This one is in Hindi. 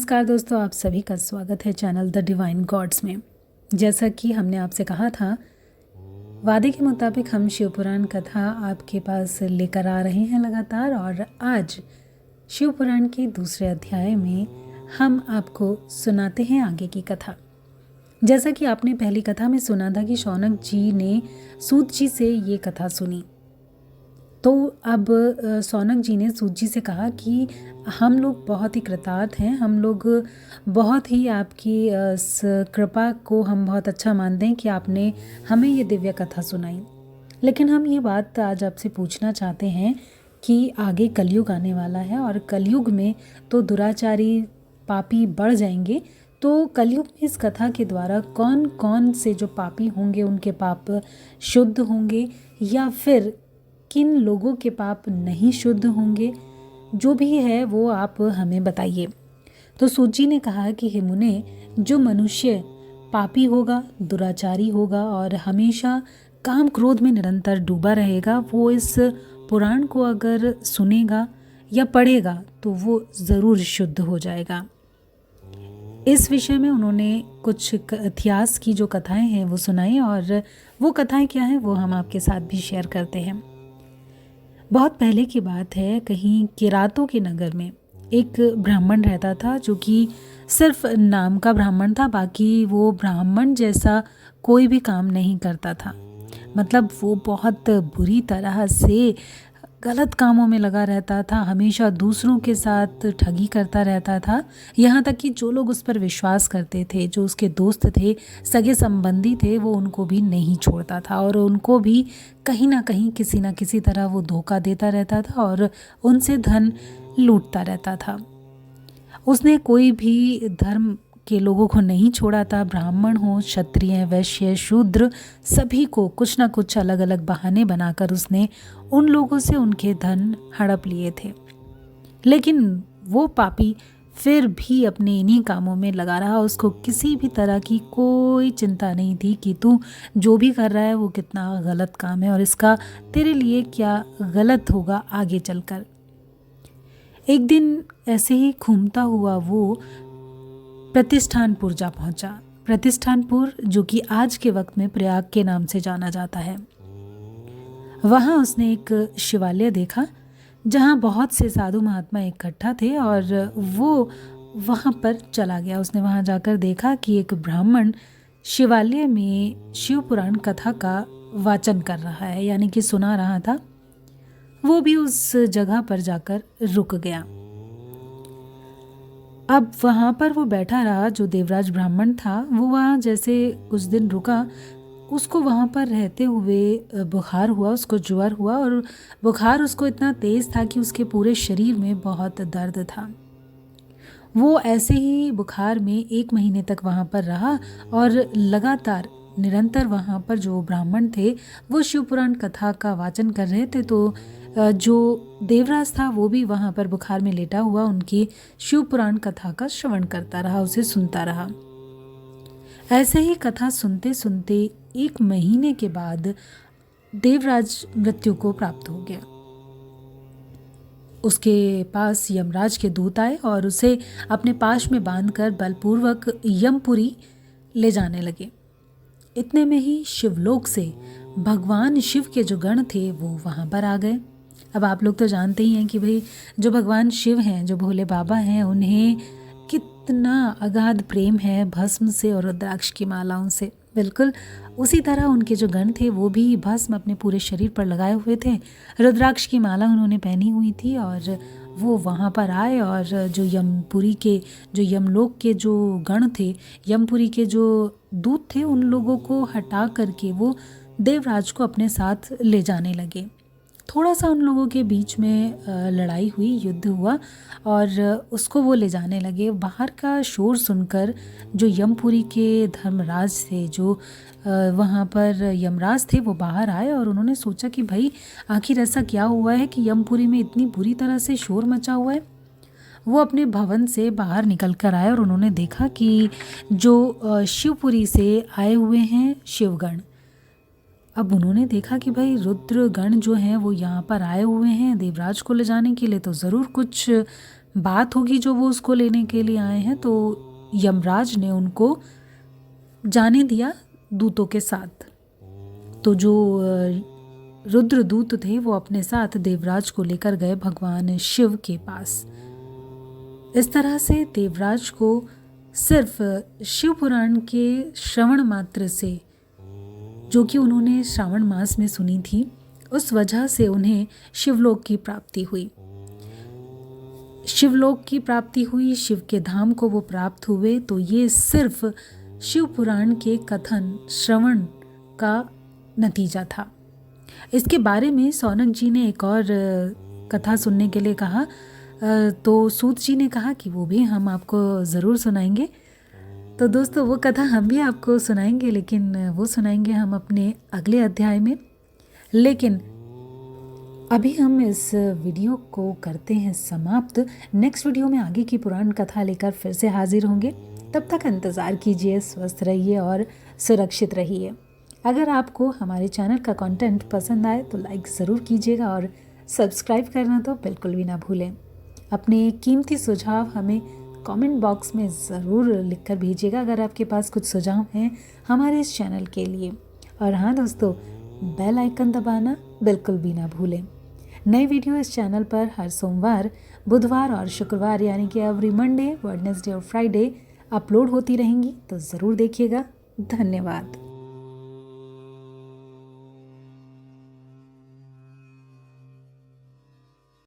नमस्कार दोस्तों, आप सभी का स्वागत है चैनल द डिवाइन गॉड्स में। जैसा कि हमने आपसे कहा था, वादे के मुताबिक हम शिवपुराण कथा आपके पास लेकर आ रहे हैं लगातार। और आज शिवपुराण के दूसरे अध्याय में हम आपको सुनाते हैं आगे की कथा। जैसा कि आपने पहली कथा में सुना था कि शौनक जी ने सूत जी से ये कथा सुनी, तो अब शौनक जी ने सूत जी से कहा कि हम लोग बहुत ही कृतार्थ हैं, हम लोग बहुत ही आपकी इस कृपा को हम बहुत अच्छा मानते हैं कि आपने हमें ये दिव्य कथा सुनाई। लेकिन हम ये बात आज आपसे पूछना चाहते हैं कि आगे कलयुग आने वाला है और कलयुग में तो दुराचारी पापी बढ़ जाएंगे। तो कलयुग में इस कथा के द्वारा कौन कौन से जो पापी होंगे उनके पाप शुद्ध होंगे या फिर किन लोगों के पाप नहीं शुद्ध होंगे, जो भी है वो आप हमें बताइए। तो सूत जी ने कहा कि हे मुने, जो मनुष्य पापी होगा, दुराचारी होगा और हमेशा काम क्रोध में निरंतर डूबा रहेगा, वो इस पुराण को अगर सुनेगा या पढ़ेगा तो वो ज़रूर शुद्ध हो जाएगा। इस विषय में उन्होंने कुछ इतिहास की जो कथाएं हैं वो सुनाई, और वो कथाएं क्या हैं वो हम आपके साथ भी शेयर करते हैं। बहुत पहले की बात है, कहीं किरातों के नगर में एक ब्राह्मण रहता था, जो कि सिर्फ नाम का ब्राह्मण था। बाकी वो ब्राह्मण जैसा कोई भी काम नहीं करता था। मतलब वो बहुत बुरी तरह से गलत कामों में लगा रहता था, हमेशा दूसरों के साथ ठगी करता रहता था। यहाँ तक कि जो लोग उस पर विश्वास करते थे, जो उसके दोस्त थे, सगे संबंधी थे, वो उनको भी नहीं छोड़ता था और उनको भी कहीं ना कहीं किसी ना किसी तरह वो धोखा देता रहता था और उनसे धन लूटता रहता था। उसने कोई भी धर्म के लोगों को नहीं छोड़ा था। ब्राह्मण हो, क्षत्रिय, वैश्य, शूद्र, सभी को कुछ ना कुछ अलग अलग बहाने बनाकर उसने उन लोगों से उनके धन हड़प लिए थे। लेकिन वो पापी फिर भी अपने इन्हीं कामों में लगा रहा। उसको किसी भी तरह की कोई चिंता नहीं थी कि तू जो भी कर रहा है वो कितना गलत काम है और इसका तेरे लिए क्या गलत होगा आगे चलकर। एक दिन ऐसे ही घूमता हुआ वो प्रतिष्ठानपुर जा पहुंचा। प्रतिष्ठानपुर, जो कि आज के वक्त में प्रयाग के नाम से जाना जाता है। वहां उसने एक शिवालय देखा जहां बहुत से साधु महात्मा इकट्ठा थे और वो वहां पर चला गया। उसने वहां जाकर देखा कि एक ब्राह्मण शिवालय में शिव पुराण कथा का वाचन कर रहा है, यानी कि सुना रहा था। वो भी उस जगह पर जाकर रुक गया। अब वहाँ पर वो बैठा रहा। जो देवराज ब्राह्मण था वो वहाँ जैसे कुछ दिन रुका, उसको वहाँ पर रहते हुए बुखार हुआ, उसको ज्वर हुआ और बुखार उसको इतना तेज़ था कि उसके पूरे शरीर में बहुत दर्द था। वो ऐसे ही बुखार में 1 महीने तक वहाँ पर रहा और लगातार निरंतर वहाँ पर जो ब्राह्मण थे वो शिवपुराण कथा का वाचन कर रहे थे। तो जो देवराज था वो भी वहाँ पर बुखार में लेटा हुआ उनकी शिवपुराण कथा का श्रवण करता रहा, उसे सुनता रहा। ऐसे ही कथा सुनते सुनते 1 महीने के बाद देवराज मृत्यु को प्राप्त हो गया। उसके पास यमराज के दूत आए और उसे अपने पाश में बांधकर बलपूर्वक यमपुरी ले जाने लगे। इतने में ही शिवलोक से भगवान शिव के जो गण थे वो वहाँ पर आ गए। अब आप लोग तो जानते ही हैं कि भाई जो भगवान शिव हैं, जो भोले बाबा हैं, उन्हें कितना अगाध प्रेम है भस्म से और रुद्राक्ष की मालाओं से। बिल्कुल उसी तरह उनके जो गण थे वो भी भस्म अपने पूरे शरीर पर लगाए हुए थे, रुद्राक्ष की माला उन्होंने पहनी हुई थी और वो वहाँ पर आए। और जो यमपुरी के, जो यमलोक के जो गण थे, यमपुरी के जो दूत थे, उन लोगों को हटा करके वो देवराज को अपने साथ ले जाने लगे। थोड़ा सा उन लोगों के बीच में लड़ाई हुई, युद्ध हुआ और उसको वो ले जाने लगे। बाहर का शोर सुनकर जो यमपुरी के धर्मराज थे, जो वहाँ पर यमराज थे, वो बाहर आए और उन्होंने सोचा कि भाई आखिर ऐसा क्या हुआ है कि यमपुरी में इतनी बुरी तरह से शोर मचा हुआ है। वो अपने भवन से बाहर निकल कर आए और उन्होंने देखा कि जो शिवपुरी से आए हुए हैं शिवगण। अब उन्होंने देखा कि भाई रुद्र गण जो हैं वो यहाँ पर आए हुए हैं देवराज को ले जाने के लिए, तो ज़रूर कुछ बात होगी जो वो उसको लेने के लिए आए हैं, तो यमराज ने उनको जाने दिया दूतों के साथ। तो जो रुद्रदूत थे वो अपने साथ देवराज को लेकर गए भगवान शिव के पास। इस तरह से देवराज को सिर्फ शिव पुराण के श्रवण मात्र से, जो कि उन्होंने श्रावण मास में सुनी थी, उस वजह से उन्हें शिवलोक की प्राप्ति हुई। शिवलोक की प्राप्ति हुई, शिव के धाम को वो प्राप्त हुए। तो ये सिर्फ शिव पुराण के कथन श्रवण का नतीजा था। इसके बारे में सौनक जी ने एक और कथा सुनने के लिए कहा, तो सूत जी ने कहा कि वो भी हम आपको ज़रूर सुनाएंगे। तो दोस्तों वो कथा हम भी आपको सुनाएंगे, लेकिन वो सुनाएंगे हम अपने अगले अध्याय में। लेकिन अभी हम इस वीडियो को करते हैं समाप्त। नेक्स्ट वीडियो में आगे की पुराण कथा लेकर फिर से हाजिर होंगे। तब तक इंतज़ार कीजिए, स्वस्थ रहिए और सुरक्षित रहिए। अगर आपको हमारे चैनल का कंटेंट पसंद आए तो लाइक ज़रूर कीजिएगा और सब्सक्राइब करना तो बिल्कुल भी ना भूलें। अपने कीमती सुझाव हमें कमेंट बॉक्स में ज़रूर लिखकर भेजिएगा अगर आपके पास कुछ सुझाव हैं हमारे इस चैनल के लिए। और हाँ दोस्तों, बेल आइकन दबाना बिल्कुल भी ना भूलें। नई वीडियो इस चैनल पर हर सोमवार, बुधवार और शुक्रवार यानी कि एवरी मंडे, वेडनेसडे और फ्राइडे अपलोड होती रहेंगी, तो ज़रूर देखिएगा। धन्यवाद।